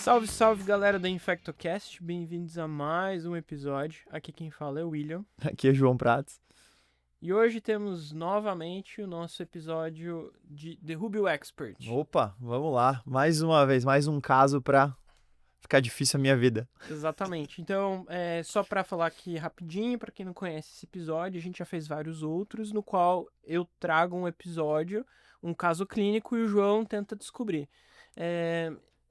Salve, salve galera da InfectoCast, bem-vindos a mais um episódio. Aqui quem fala é o William. Aqui é João Prats. E hoje temos novamente o nosso episódio de The Rubio Expert. Opa, vamos lá. Mais uma vez, mais um caso pra ficar difícil a minha vida. Exatamente. Então, só pra falar aqui rapidinho, pra quem não conhece esse episódio, a gente já fez vários outros, no qual eu trago um episódio, um caso clínico, e o João tenta descobrir.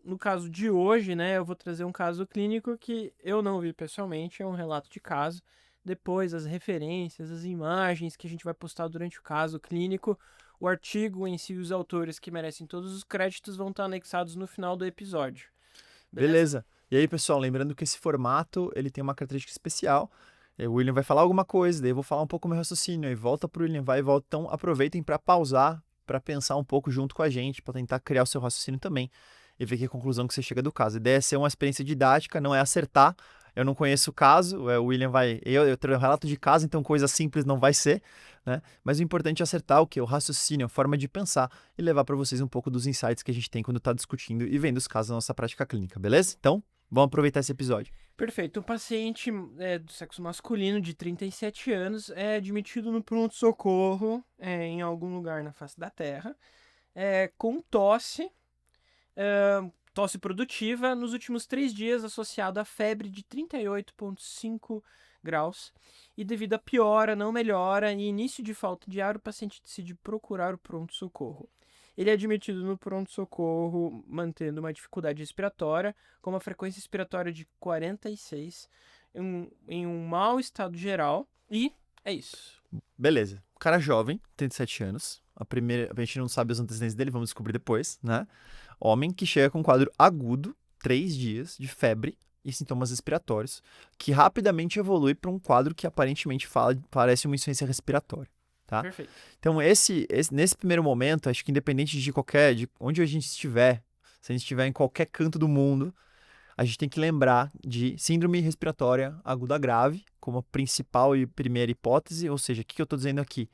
No caso de hoje, né, eu vou trazer um caso clínico que eu não vi pessoalmente, é um relato de caso. Depois, as referências, as imagens que a gente vai postar durante o caso clínico, o artigo em si, os autores que merecem todos os créditos vão estar anexados no final do episódio. Beleza? E aí, pessoal, lembrando que esse formato, ele tem uma característica especial. O William vai falar alguma coisa, daí eu vou falar um pouco o meu raciocínio, aí volta pro William, vai e volta. Então, aproveitem para pausar, para pensar um pouco junto com a gente, para tentar criar o seu raciocínio também e ver que a conclusão que você chega do caso. A ideia é ser uma experiência didática, não é acertar. Eu não conheço o caso, o William vai... Eu tenho um relato de caso, então coisa simples não vai ser, né? Mas o importante é acertar o quê? O raciocínio, a forma de pensar e levar para vocês um pouco dos insights que a gente tem quando está discutindo e vendo os casos da nossa prática clínica, beleza? Então, vamos aproveitar esse episódio. Perfeito. Um paciente do sexo masculino de 37 anos é admitido no pronto-socorro em algum lugar na face da Terra com tosse, tosse produtiva nos últimos 3 dias associado a febre de 38,5 graus. E devido à piora, não melhora e início de falta de ar, o paciente decide procurar o pronto-socorro. Ele é admitido no pronto-socorro mantendo uma dificuldade respiratória, com uma frequência respiratória de 46, em um mau estado geral, e é isso. Beleza. O cara jovem, 37 anos. A gente não sabe os antecedentes dele, vamos descobrir depois, né? Homem que chega com um quadro agudo, 3 dias de febre e sintomas respiratórios, que rapidamente evolui para um quadro que aparentemente parece uma insuficiência respiratória, tá? Perfeito. Então, nesse primeiro momento, acho que independente de onde a gente estiver, se a gente estiver em qualquer canto do mundo, a gente tem que lembrar de síndrome respiratória aguda grave como a principal e primeira hipótese, ou seja, o que eu estou dizendo aqui?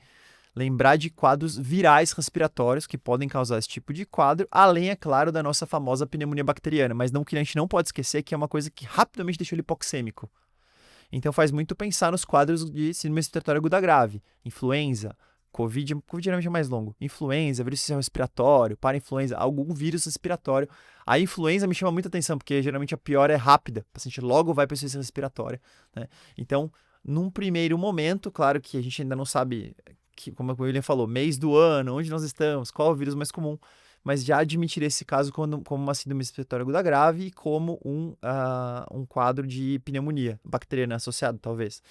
Lembrar de quadros virais respiratórios que podem causar esse tipo de quadro, além, é claro, da nossa famosa pneumonia bacteriana, mas não que a gente não pode esquecer que é uma coisa que rapidamente deixou ele hipoxêmico. Então faz muito pensar nos quadros de síndrome respiratória aguda grave, influenza, Covid geralmente é mais longo, influenza, vírus respiratório, parainfluenza, algum vírus respiratório. A influenza me chama muita atenção, porque geralmente a pior é rápida, o paciente logo vai para a insuficiência respiratória, né? Então, num primeiro momento, claro que a gente ainda não sabe, como o William falou, mês do ano, onde nós estamos, qual é o vírus mais comum, mas já admitir esse caso como uma síndrome respiratória aguda grave e como um quadro de pneumonia bacteriana associado, talvez.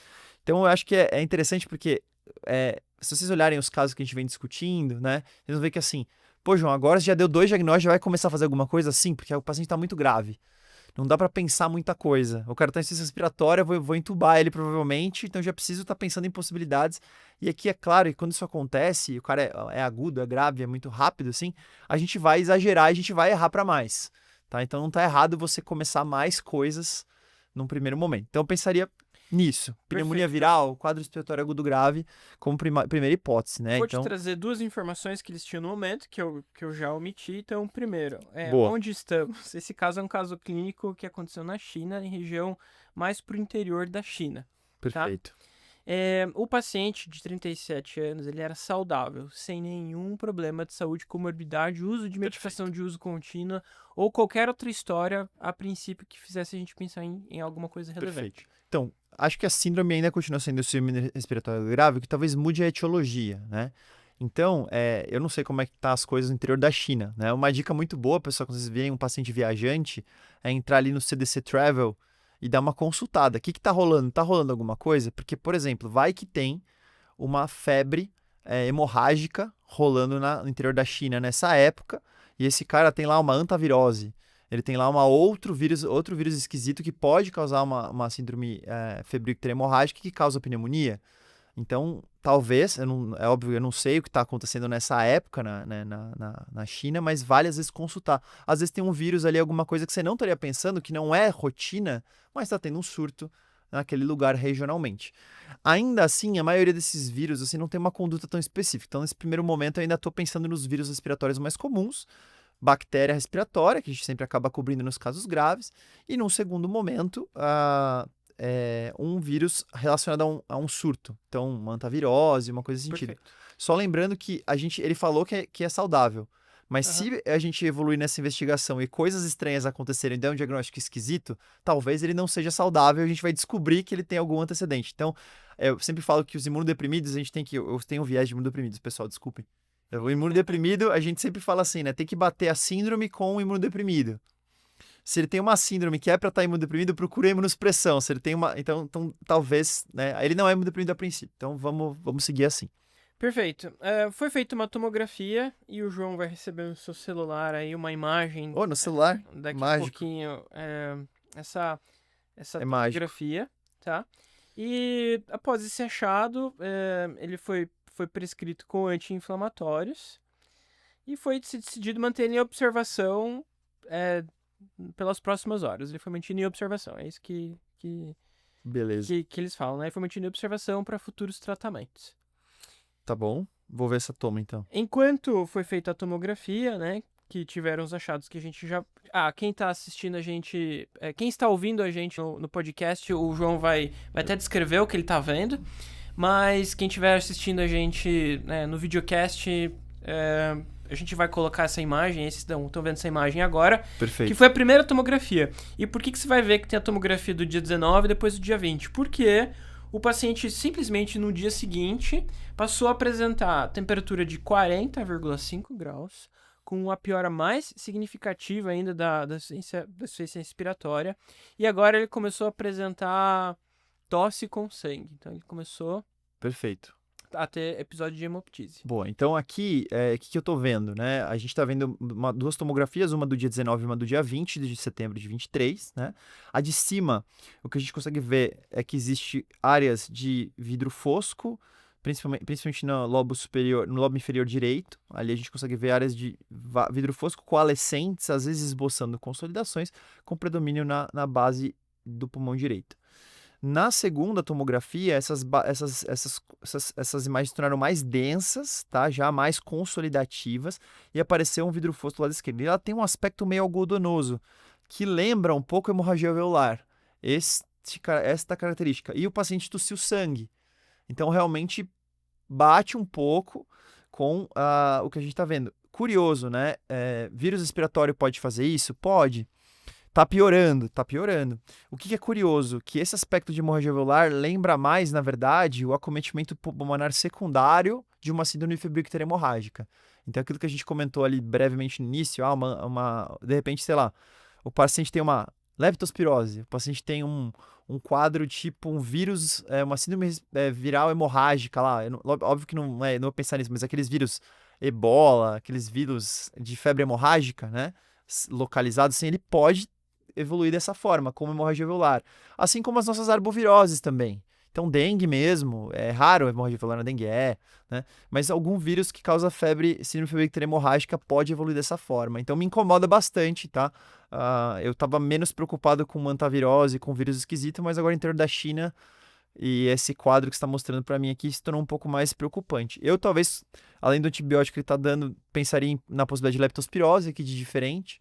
Então, eu acho que é interessante porque se vocês olharem os casos que a gente vem discutindo, né, vocês vão ver que assim, pô, João, agora você já deu 2 diagnósticos, já vai começar a fazer alguma coisa assim, porque o paciente está muito grave. Não dá para pensar muita coisa. O cara está em insuficiência respiratória, vou entubar ele provavelmente, então já preciso estar pensando em possibilidades. E aqui é claro que quando isso acontece, o cara é agudo, é grave, é muito rápido, assim, a gente vai exagerar, a gente vai errar para mais, tá? Então não tá errado você começar mais coisas num primeiro momento. Então eu pensaria nisso. Pneumonia Perfeito. viral, quadro respiratório agudo grave, como primeira hipótese, né? Vou te Então, trazer 2 informações que eles tinham no momento, que eu já omiti. Então, primeiro, boa. onde estamos? Esse caso é um caso clínico que aconteceu na China, em região mais pro interior da China, tá? Perfeito. O paciente de 37 anos, ele era saudável, sem nenhum problema de saúde, comorbidade, uso de medicação de uso contínua ou qualquer outra história, a princípio, que fizesse a gente pensar em alguma coisa relevante. Perfeito. Então, acho que a síndrome ainda continua sendo síndrome respiratória grave, que talvez mude a etiologia, né? Então, eu não sei como é que tá as coisas no interior da China, né? Uma dica muito boa, pessoal, quando vocês virem um paciente viajante, é entrar ali no CDC Travel e dar uma consultada. O que tá rolando? Tá rolando alguma coisa? Porque, por exemplo, vai que tem uma febre hemorrágica rolando no interior da China nessa época, e esse cara tem lá uma antavirose. Ele tem lá outro vírus esquisito que pode causar uma síndrome febril hemorrágica que causa pneumonia. Então, talvez, é óbvio, eu não sei o que está acontecendo nessa época na China, mas vale às vezes consultar. Às vezes tem um vírus ali, alguma coisa que você não estaria pensando, que não é rotina, mas está tendo um surto naquele lugar regionalmente. Ainda assim, a maioria desses vírus assim, não tem uma conduta tão específica. Então, nesse primeiro momento, eu ainda estou pensando nos vírus respiratórios mais comuns, bactéria respiratória, que a gente sempre acaba cobrindo nos casos graves, e num segundo momento, um vírus relacionado a um surto. Então, uma hantavirose, uma coisa nesse sentido. Perfeito. Só lembrando que ele falou que é saudável. Mas Aham. se a gente evoluir nessa investigação e coisas estranhas acontecerem e der um diagnóstico esquisito, talvez ele não seja saudável e a gente vai descobrir que ele tem algum antecedente. Então, eu sempre falo que os imunodeprimidos, a gente tem que... Eu tenho um viés de imunodeprimidos, pessoal, desculpem. O imunodeprimido, a gente sempre fala assim, né? Tem que bater a síndrome com o imunodeprimido. Se ele tem uma síndrome que é para estar imunodeprimido, procura imunossupressão. Se ele tem uma... Então talvez, né? Ele não é imunodeprimido a princípio. Então, vamos seguir assim. Perfeito. Foi feita uma tomografia e o João vai receber no seu celular aí uma imagem No celular, daqui a mágico. pouquinho. Essa É mágico. tomografia, tá? E após esse achado, ele foi prescrito com anti-inflamatórios e foi se decidido manter ele em observação pelas próximas horas. Ele foi mantido em observação. É isso que Beleza. eles falam, né? Ele foi mantido em observação para futuros tratamentos. Tá bom. Vou ver essa toma, então. Enquanto foi feita a tomografia, né? Que tiveram os achados que a gente já. Quem tá assistindo a gente. Quem está ouvindo a gente no podcast, o João vai até descrever o que ele tá vendo. Mas quem estiver assistindo a gente no videocast, a gente vai colocar essa imagem. Esses estão vendo essa imagem agora. Perfeito. Que foi a primeira tomografia. E por que você vai ver que tem a tomografia do dia 19 e depois do dia 20? Porque o paciente simplesmente no dia seguinte passou a apresentar temperatura de 40,5 graus, com a piora mais significativa ainda da insuficiência respiratória. E agora ele começou a apresentar tosse com sangue. Então ele começou Perfeito. a ter episódio de hemoptise. Boa, então aqui, o que eu tô vendo, né? A gente tá vendo duas tomografias, uma do dia 19 e uma do dia 20 de setembro de 23, né? A de cima, o que a gente consegue ver é que existe áreas de vidro fosco, principalmente no lobo superior, no lobo inferior direito. Ali a gente consegue ver áreas de vidro fosco coalescentes, às vezes esboçando consolidações, com predomínio na base do pulmão direito. Na segunda tomografia, essas imagens se tornaram mais densas, tá? Já mais consolidativas, e apareceu um vidro fosco do lado esquerdo. E ela tem um aspecto meio algodonoso, que lembra um pouco a hemorragia alveolar. Esta característica. E o paciente tossiu sangue. Então, realmente, bate um pouco com o que a gente está vendo. Curioso, né? Vírus respiratório pode fazer isso? Pode. Tá piorando. O que é curioso? Que esse aspecto de hemorragia alveolar lembra mais, na verdade, o acometimento pulmonar secundário de uma síndrome febrícula hemorrágica. Então, aquilo que a gente comentou ali brevemente no início, de repente, sei lá, o paciente tem uma leptospirose, o paciente tem um quadro tipo um vírus, uma síndrome viral hemorrágica lá. Óbvio que não vou pensar nisso, mas aqueles vírus ebola, aqueles vírus de febre hemorrágica, né? Localizados, assim, ele pode evoluir dessa forma, como hemorragia alveolar. Assim como as nossas arboviroses também. Então, dengue mesmo, é raro a hemorragia alveolar na dengue, né? Mas algum vírus que causa síndrome febrícula hemorrágica pode evoluir dessa forma. Então, me incomoda bastante, tá? Eu estava menos preocupado com hantavirose, com vírus esquisito, mas agora interior da China e esse quadro que está mostrando para mim aqui se tornou um pouco mais preocupante. Eu talvez, além do antibiótico que ele está dando, pensaria na possibilidade de leptospirose, aqui de diferente.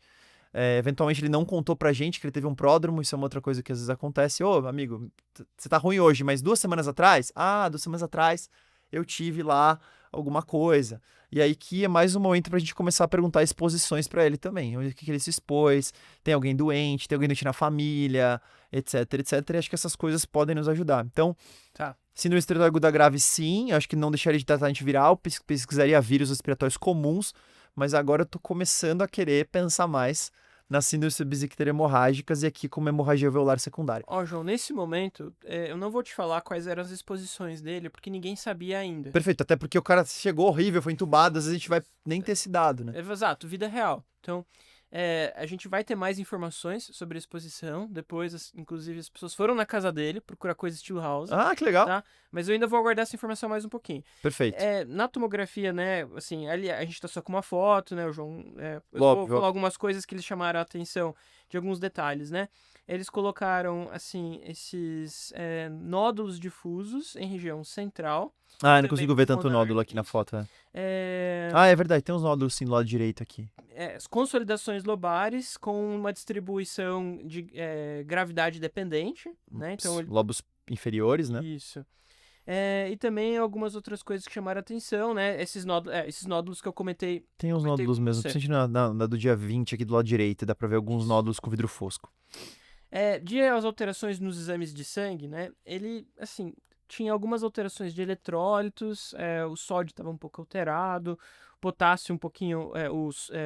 Eventualmente ele não contou pra gente que ele teve um pródromo, isso é uma outra coisa que às vezes acontece. Ô, amigo, você tá ruim hoje, mas 2 semanas atrás? 2 semanas atrás eu tive lá alguma coisa. E aí que é mais um momento pra gente começar a perguntar exposições pra ele também. O que ele se expôs, tem alguém doente na família, etc, etc. E acho que essas coisas podem nos ajudar. Então, Tá. síndrome respiratória aguda grave, sim. Acho que não deixaria de tratar antiviral, pesquisaria vírus respiratórios comuns, mas agora eu tô começando a querer pensar mais nas síndromes subictérias hemorrágicas e aqui como hemorragia alveolar secundária. João, nesse momento, eu não vou te falar quais eram as exposições dele, porque ninguém sabia ainda. Perfeito, até porque o cara chegou horrível, foi entubado, às vezes a gente vai nem ter esse dado, né? Exato, vida real. Então, a gente vai ter mais informações sobre a exposição. Depois, inclusive, as pessoas foram na casa dele procurar coisa estilo house. Que legal. Tá? Mas eu ainda vou aguardar essa informação mais um pouquinho. Perfeito. Na tomografia, né, assim, ali a gente tá só com uma foto, né, o João... eu vou falar algumas coisas que eles chamaram a atenção, de alguns detalhes, né? Eles colocaram, assim, esses nódulos difusos em região central. Ah, eu não Também consigo ver tanto pulmonar, nódulo aqui na isso. foto. É, Ah, é verdade, tem uns nódulos sim do lado direito aqui. as consolidações lobares com uma distribuição de gravidade dependente, né? Então, Lobos inferiores, né? isso. E também algumas outras coisas que chamaram a atenção, né? Esses nódulos que eu comentei, Tem uns comentei nódulos com mesmo, você. principalmente na do dia 20 aqui do lado direito, dá pra ver alguns Isso. nódulos com vidro fosco. De as alterações nos exames de sangue, né? Ele, assim, tinha algumas alterações de eletrólitos, o sódio estava um pouco alterado, potássio um pouquinho,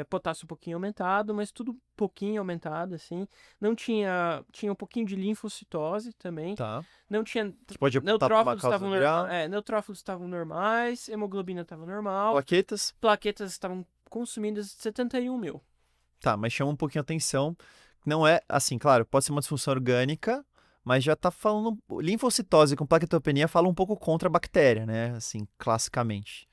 potássio um pouquinho aumentado, mas tudo um pouquinho aumentado, assim. Não tinha um pouquinho de linfocitose também. Tá. Não tinha Que pode apontar pra uma causa viral. neutrófilos estavam normais, hemoglobina estava normal, Plaquetas. plaquetas estavam consumidas 71 mil. Tá, mas chama um pouquinho a atenção. Não é, assim, claro, pode ser uma disfunção orgânica, mas já tá falando. Linfocitose com plaquetopenia fala um pouco contra a bactéria, né? Assim, classicamente.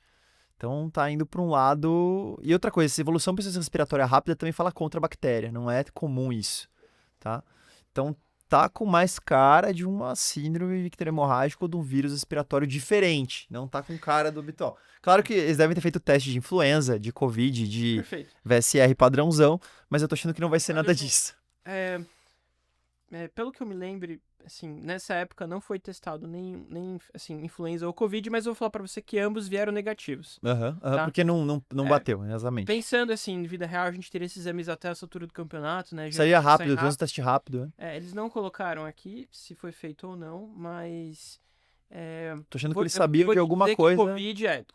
Então tá indo para um lado. E outra coisa, essa evolução respiratória rápida também fala contra a bactéria. Não é comum isso, tá? Então tá com mais cara de uma síndrome icterohemorrágica ou de um vírus respiratório diferente. Não tá com cara do habitual. Claro que eles devem ter feito teste de influenza, de Covid, de Perfeito. VSR padrãozão, mas eu tô achando que não vai ser Olha, nada João, disso. Pelo que eu me lembre, assim, nessa época não foi testado nem assim, influenza ou Covid, mas eu vou falar pra você que ambos vieram negativos. Tá? Porque não É, bateu, exatamente. Pensando assim, em vida real, a gente teria esses exames até essa altura do campeonato, né? Sairia rápido, Sai fez um teste rápido, né? eles não colocaram aqui se foi feito ou não, mas. Tô achando que eles sabiam de alguma coisa.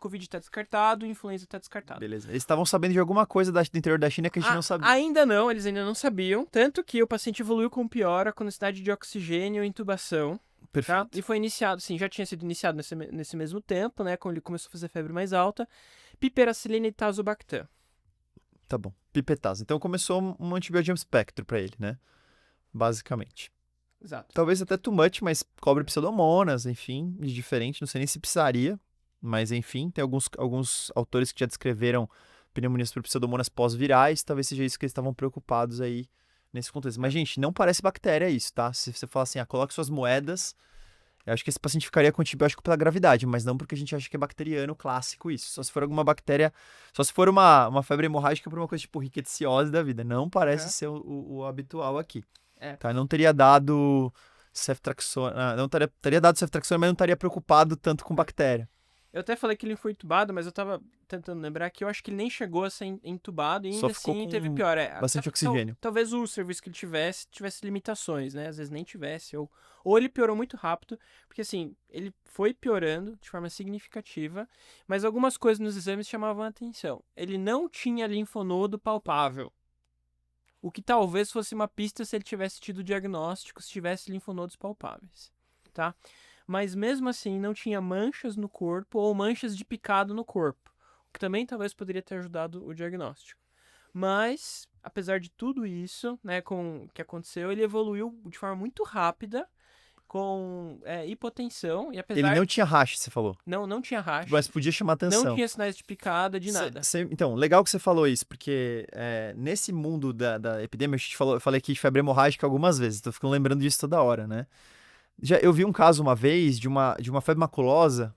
Covid tá descartado, influenza tá descartado. Beleza. Eles estavam sabendo de alguma coisa do interior da China que a gente não sabia. Ainda não, eles ainda não sabiam. Tanto que o paciente evoluiu com piora, com necessidade de oxigênio e intubação. Perfeito. Tá? E foi iniciado, sim, já tinha sido iniciado nesse mesmo tempo, né? Quando ele começou a fazer febre mais alta. Piperacilina e tazobactam. Tá bom. Pipetase. Então começou um antibiótico espectro pra ele, né? Basicamente. Exato. Talvez até too much, mas cobre pseudomonas, enfim, de diferente. Não sei nem se precisaria, mas enfim, tem alguns autores que já descreveram pneumonias por pseudomonas pós-virais. Talvez seja isso que eles estavam preocupados aí nesse contexto. Mas, gente, não parece bactéria isso, tá? Se você falar assim, coloque suas moedas, eu acho que esse paciente ficaria com antibiótico pela gravidade, mas não porque a gente acha que é bacteriano clássico isso. Só se for alguma bactéria, só se for uma febre hemorrágica por uma coisa tipo rickettsiosis da vida. Não parece ser o habitual aqui. Tá? Não teria dado ceftriaxona, não teria dado ceftriaxona, mas não estaria preocupado tanto com bactéria. Eu até falei que ele foi entubado, mas eu tava tentando lembrar que eu acho que ele nem chegou a ser entubado e Só ainda ficou assim com teve pior. bastante oxigênio. Talvez o serviço que ele tivesse limitações, né? Às vezes nem tivesse, ou ele piorou muito rápido, porque assim, ele foi piorando de forma significativa, mas algumas coisas nos exames chamavam a atenção. Ele não tinha linfonodo palpável. O que talvez fosse uma pista se ele tivesse tido diagnóstico, se tivesse linfonodos palpáveis, tá? Mas mesmo assim não tinha manchas no corpo ou manchas de picado no corpo, o que também talvez poderia ter ajudado o diagnóstico. Mas, apesar de tudo isso, né, com o que aconteceu, ele evoluiu de forma muito rápida, com hipotensão, e apesar... Ele não tinha rash, você falou. Não tinha rash. Mas podia chamar atenção. Não tinha sinais de picada, de nada. Então, legal que você falou isso, porque nesse mundo da epidemia, eu falei aqui de febre hemorrágica algumas vezes, tô ficando lembrando disso toda hora, né? Eu vi um caso uma vez de uma febre maculosa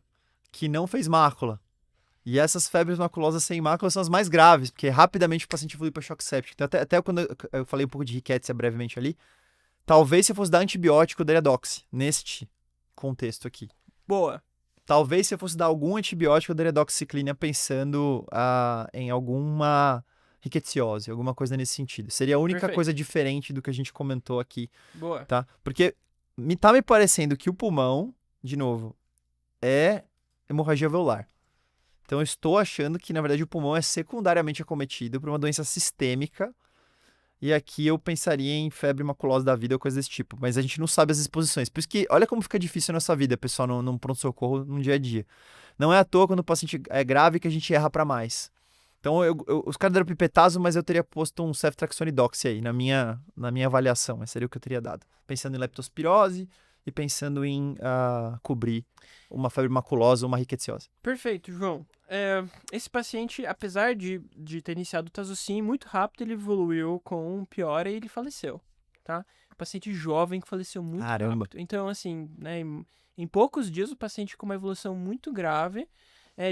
que não fez mácula. E essas febres maculosas sem mácula são as mais graves, porque rapidamente o paciente evolui para choque séptico. Então, até quando eu falei um pouco de rickettsia brevemente ali, talvez se eu fosse dar antibiótico, eu daria doxy, neste contexto aqui. Boa. Talvez se eu fosse dar algum antibiótico, eu daria doxiciclina pensando em alguma rickettsiosi, alguma coisa nesse sentido. Seria a única coisa diferente do que a gente comentou aqui. Boa. Tá? Porque tá me parecendo que o pulmão, de novo, é hemorragia alveolar. Então eu estou achando que, na verdade, o pulmão é secundariamente acometido por uma doença sistêmica. E aqui eu pensaria em febre maculosa da vida ou coisa desse tipo. Mas a gente não sabe as exposições. Por isso que, olha como fica difícil a nossa vida, pessoal, num pronto-socorro, no dia a dia. Não é à toa quando o paciente é grave que a gente erra pra mais. Então, os caras deram pipetazo, mas eu teria posto um ceftriaxone doxy aí, na minha avaliação. Mas seria o que eu teria dado. Pensando em leptospirose e pensando em cobrir uma febre maculosa ou uma rickettsiosi. Perfeito, João. Esse paciente, apesar de ter iniciado o Tazocin, muito rápido ele evoluiu com piora e ele faleceu, tá? Paciente jovem que faleceu muito Caramba. rápido. Então, assim, né, em poucos dias o paciente com uma evolução muito grave,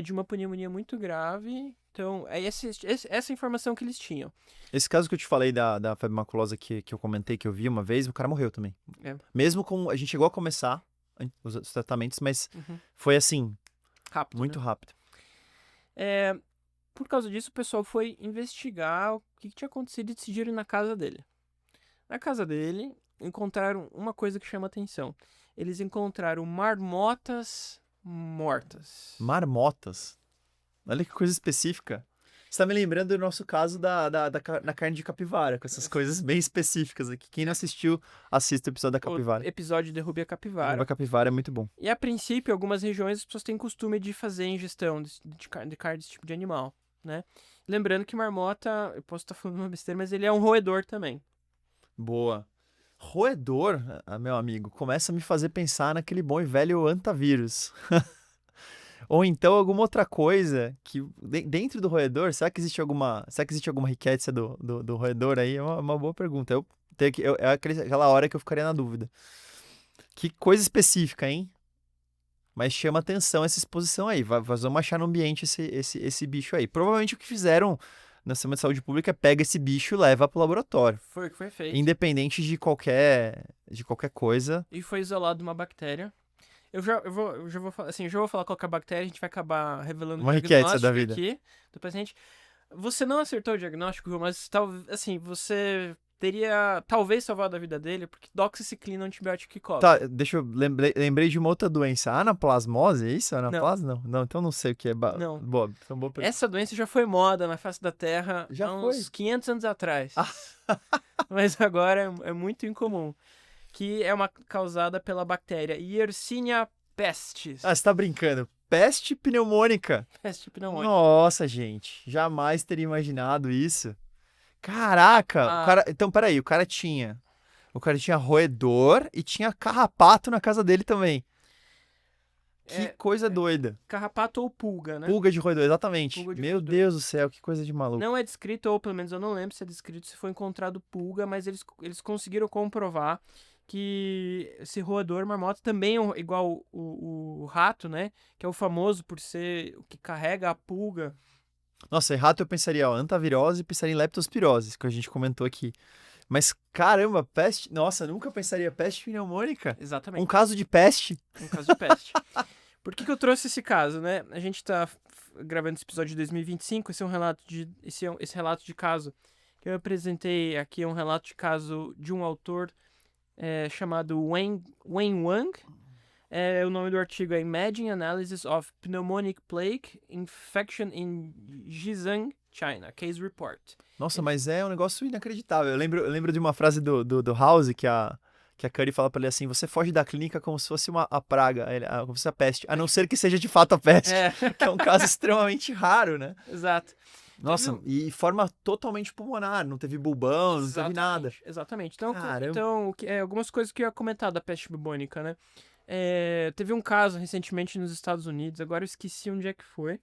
de uma pneumonia muito grave. Então, essa informação que eles tinham. Esse caso que eu te falei da febre maculosa que eu comentei, que eu vi uma vez, o cara morreu também. É. Mesmo com... A gente chegou a começar os tratamentos, mas Uhum. foi assim, Rápido, muito né? rápido. Por causa disso, o pessoal foi investigar o que tinha acontecido e decidiram ir na casa dele. Na casa dele, encontraram uma coisa que chama atenção. Eles encontraram marmotas mortas. Marmotas. Olha que coisa específica. Você tá me lembrando do nosso caso na carne de capivara, com essas coisas bem específicas aqui. Quem não assistiu, assista o episódio da O capivara. episódio Derrube a Capivara. A capivara é muito bom. E a princípio, em algumas regiões, as pessoas têm costume de fazer ingestão de carne desse tipo de animal, né? Lembrando que marmota, eu posso estar falando uma besteira, mas ele é um roedor também. Boa. Roedor, meu amigo, começa a me fazer pensar naquele bom e velho antavírus. Ou então alguma outra coisa que dentro do roedor, será que existe alguma rickettsia do roedor aí? É uma boa pergunta. É aquela hora que eu ficaria na dúvida. Que coisa específica, hein? Mas chama atenção essa exposição aí. Vamos achar no ambiente esse bicho aí. Provavelmente o que fizeram na Semana de Saúde Pública é pega esse bicho e leva pro laboratório. Foi o que foi feito. Independente de qualquer coisa. E foi isolado uma bactéria. Eu já vou falar, assim, eu já vou falar qual que é a bactéria, a gente vai acabar revelando Uma o rickettsia da diagnóstico vida. aqui do paciente. Você não acertou o diagnóstico, João, mas assim, você teria talvez salvado a vida dele, porque doxiciclina é um antibiótico que cobre. Tá, deixa eu... Lembrei de uma outra doença. Anaplasmose, é isso? Anaplasma? Não, então não sei o que é. Não. Boa pergunta. Essa doença já foi moda na face da Terra Já há foi? uns 500 anos atrás. Mas agora é muito incomum. Que é uma causada pela bactéria Yersinia pestis. Você tá brincando. Peste pneumônica. Peste pneumônica. Nossa, gente. Jamais teria imaginado isso. Caraca. Então, peraí. O cara tinha roedor e tinha carrapato na casa dele também. Que coisa doida. Carrapato ou pulga, né? Pulga de roedor, exatamente. Pulga de Meu roedor. Deus do céu, que coisa de maluco. Não é descrito, ou pelo menos eu não lembro se é descrito, se foi encontrado pulga, mas eles conseguiram comprovar que esse roedor marmota também é igual o rato, né? Que é o famoso por ser o que carrega a pulga. Nossa, em rato eu pensaria, antavirose e pensaria em leptospirose, que a gente comentou aqui. Mas, caramba, peste... Nossa, nunca pensaria peste pneumônica? Exatamente. Um caso de peste? Um caso de peste. Por que eu trouxe esse caso, né? A gente tá gravando esse episódio de 2025, esse relato de caso que eu apresentei aqui é um relato de caso de um autor chamado Wayne Wang. O nome do artigo é Imaging Analysis of Pneumonic Plague Infection in Jizang, China, Case Report. Nossa, mas é um negócio inacreditável. Eu lembro de uma frase do House que a Curry fala pra ele assim: você foge da clínica como se fosse a praga, como se fosse a peste, a não ser que seja de fato a peste, que é um caso extremamente raro, né? Exato. Nossa, e forma totalmente pulmonar, não teve bulbão, não teve nada. Exatamente. Então, Caramba. algumas coisas que eu ia comentar da peste bubônica, né? Teve um caso recentemente nos Estados Unidos, agora eu esqueci onde é que foi.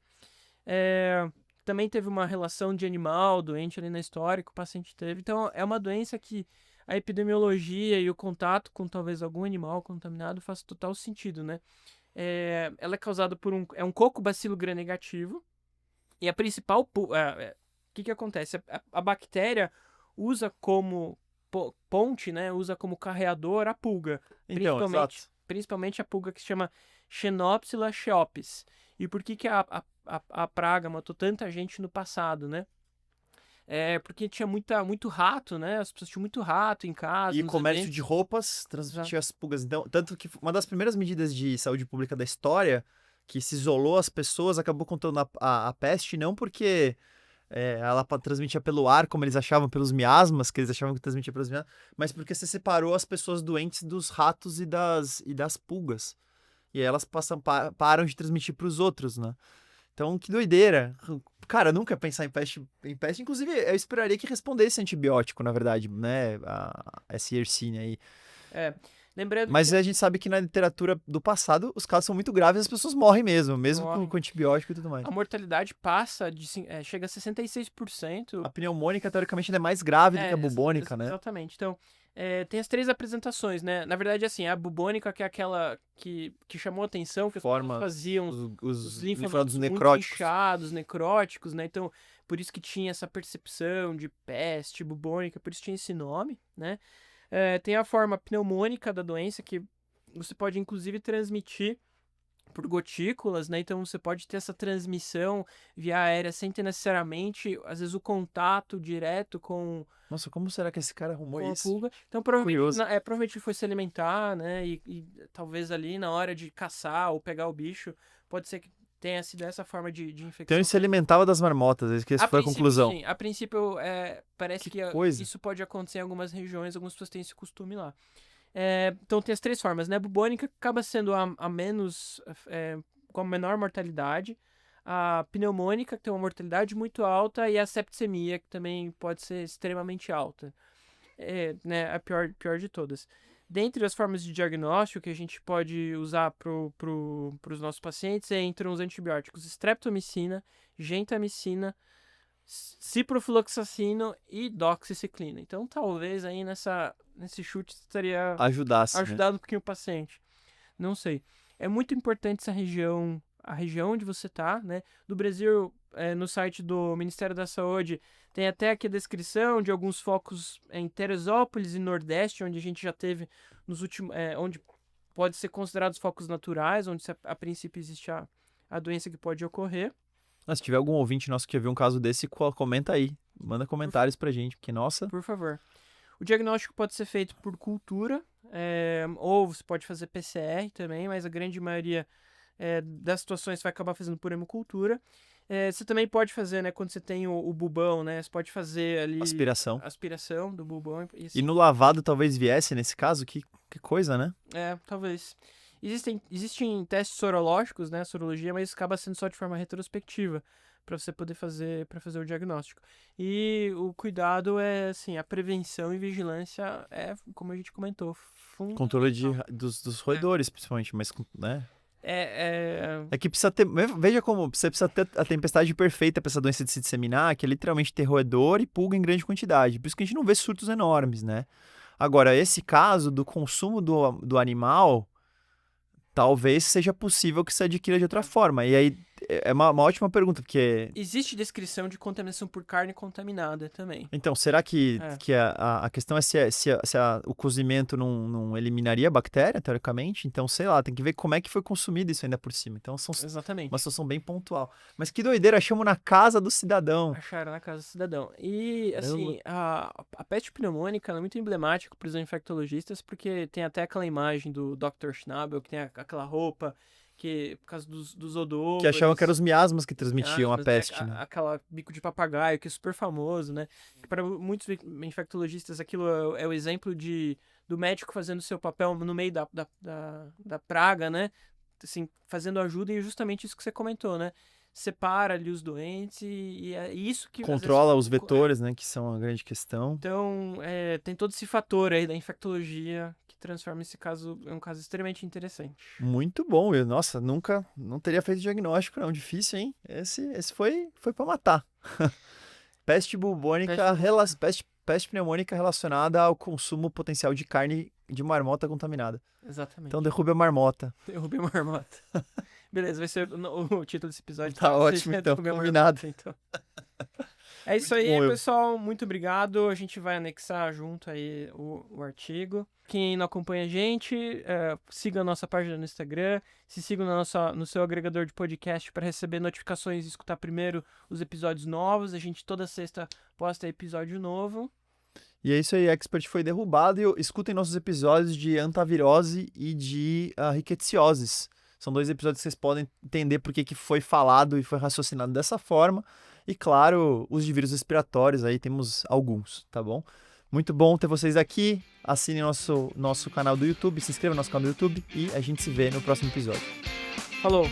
Também teve uma relação de animal doente ali na história que o paciente teve. Então, é uma doença que a epidemiologia e o contato com talvez algum animal contaminado faz total sentido, né? Ela é causada por um cocobacilo gram-negativo. E a principal... O que acontece? A bactéria usa como ponte, né? Usa como carreador a pulga. Então, exato. Principalmente a pulga que se chama Xenopsila xeopes. E por que a praga matou tanta gente no passado, né? Porque tinha muito rato, né? As pessoas tinham muito rato em casa. E comércio de roupas transmitia as pulgas. Então, tanto que uma das primeiras medidas de saúde pública da história, que se isolou as pessoas, acabou contando a peste, não porque ela transmitia pelo ar, como eles achavam, pelos miasmas, que eles achavam que transmitia pelos miasmas, mas porque você separou as pessoas doentes dos ratos e das pulgas. E aí elas param de transmitir para os outros, né? Então, que doideira. Cara, eu nunca ia pensar em peste. Inclusive, eu esperaria que respondesse antibiótico, na verdade, né? Essa Yersinia aí. Lembrando Mas que a gente sabe que na literatura do passado, os casos são muito graves e as pessoas morrem mesmo Morrem. com antibiótico e tudo mais. a mortalidade chega a 66%. A pneumônica, teoricamente, ainda é mais grave do que a bubônica, né? Exatamente. Então, tem as 3 apresentações, né? Na verdade, assim, a bubônica, que é aquela que chamou a atenção, que as pessoas Forma faziam os linfonodos muito necróticos. inchados, necróticos, né? Então, por isso que tinha essa percepção de peste bubônica, por isso tinha esse nome, né? Tem a forma pneumônica da doença, que você pode, inclusive, transmitir por gotículas, né? Então você pode ter essa transmissão via aérea sem ter necessariamente, às vezes, o contato direto com Nossa, como será que esse cara arrumou a isso? pulga. Então provavelmente, Curioso. provavelmente ele foi se alimentar, né? E talvez ali na hora de caçar ou pegar o bicho, pode ser que tenha sido essa forma de infecção. Então ele se alimentava das marmotas, que essa foi a conclusão. Sim, a princípio parece que coisa. isso pode acontecer em algumas regiões, algumas pessoas têm esse costume lá. Então tem as 3 formas, né? A bubônica acaba sendo a menos, com a menor mortalidade. A pneumônica, que tem uma mortalidade muito alta, e a septicemia, que também pode ser extremamente alta. Né, a pior de todas. Dentre as formas de diagnóstico que a gente pode usar para os nossos pacientes, entram os antibióticos streptomicina, gentamicina, ciprofloxacino e doxiciclina. Então, talvez aí nesse chute estaria Ajudasse, né? ajudado um pouquinho o paciente. Não sei. É muito importante essa região, a região onde você tá, né? Do Brasil, no site do Ministério da Saúde, tem até aqui a descrição de alguns focos em Teresópolis e Nordeste, onde a gente já teve nos últimos, onde pode ser considerados focos naturais, onde a princípio existe a doença que pode ocorrer. Se tiver algum ouvinte nosso que já viu um caso desse, comenta aí. Manda comentários pra gente, porque, nossa... Por favor. O diagnóstico pode ser feito por cultura, ou você pode fazer PCR também, mas a grande maioria das situações você vai acabar fazendo por hemocultura. Você também pode fazer, né, quando você tem o bulbão, né, você pode fazer ali... Aspiração do bulbão. E no lavado talvez viesse nesse caso? Que coisa, né? Talvez. Existem testes sorológicos, né, sorologia, mas acaba sendo só de forma retrospectiva para você poder fazer o diagnóstico. E o cuidado assim, a prevenção e vigilância como a gente comentou, fundamental. Controle dos roedores, principalmente, mas, né? É que precisa ter... Veja como você precisa ter a tempestade perfeita para essa doença de se disseminar, que é literalmente ter roedor e pulga em grande quantidade. Por isso que a gente não vê surtos enormes, né? Agora, esse caso do consumo do animal... talvez seja possível que se adquira de outra forma. E aí, é uma ótima pergunta, porque... Existe descrição de contaminação por carne contaminada também. Então, será que a questão é se o cozimento não eliminaria a bactéria, teoricamente? Então, sei lá, tem que ver como é que foi consumido isso ainda por cima. Então, Exatamente. Uma situação bem pontual. Mas que doideira, achamos na casa do cidadão. Acharam na casa do cidadão. E, assim, a peste pneumônica é muito emblemática para os infectologistas, porque tem até aquela imagem do Dr. Schnabel, que tem aquela roupa, que por causa dos odores... Que achavam que eram os miasmas que transmitiam a peste, né? Aquela bico de papagaio, que é super famoso, né? Para muitos infectologistas, aquilo é o exemplo do médico fazendo seu papel no meio da praga, né? Assim, fazendo ajuda, e é justamente isso que você comentou, né? Separa ali os doentes e é isso que... Controla os vetores, né? Que são a grande questão. Então, tem todo esse fator aí da infectologia que transforma esse caso em um caso extremamente interessante. Muito bom. Nossa, não teria feito diagnóstico, não. Difícil, hein? Esse foi pra matar. Peste bubônica, peste pneumônica relacionada ao consumo potencial de carne de marmota contaminada. Exatamente. Então derrube a marmota. Derrube a marmota. Beleza, vai ser o título desse episódio. Tá ótimo, então. Combinado. Marmota, então. É isso aí, pessoal. Muito obrigado. A gente vai anexar junto aí o artigo. Quem não acompanha a gente, siga a nossa página no Instagram. Se siga no seu agregador de podcast para receber notificações e escutar primeiro os episódios novos. A gente toda sexta posta episódio novo. E é isso aí, Expert foi derrubado. E escutem nossos episódios de antavirose e de rickettsiosis. São 2 episódios que vocês podem entender por que foi falado e foi raciocinado dessa forma. E, claro, os de vírus respiratórios, aí temos alguns, tá bom? Muito bom ter vocês aqui. Assinem nosso canal do YouTube, se inscreva no nosso canal do YouTube e a gente se vê no próximo episódio. Falou!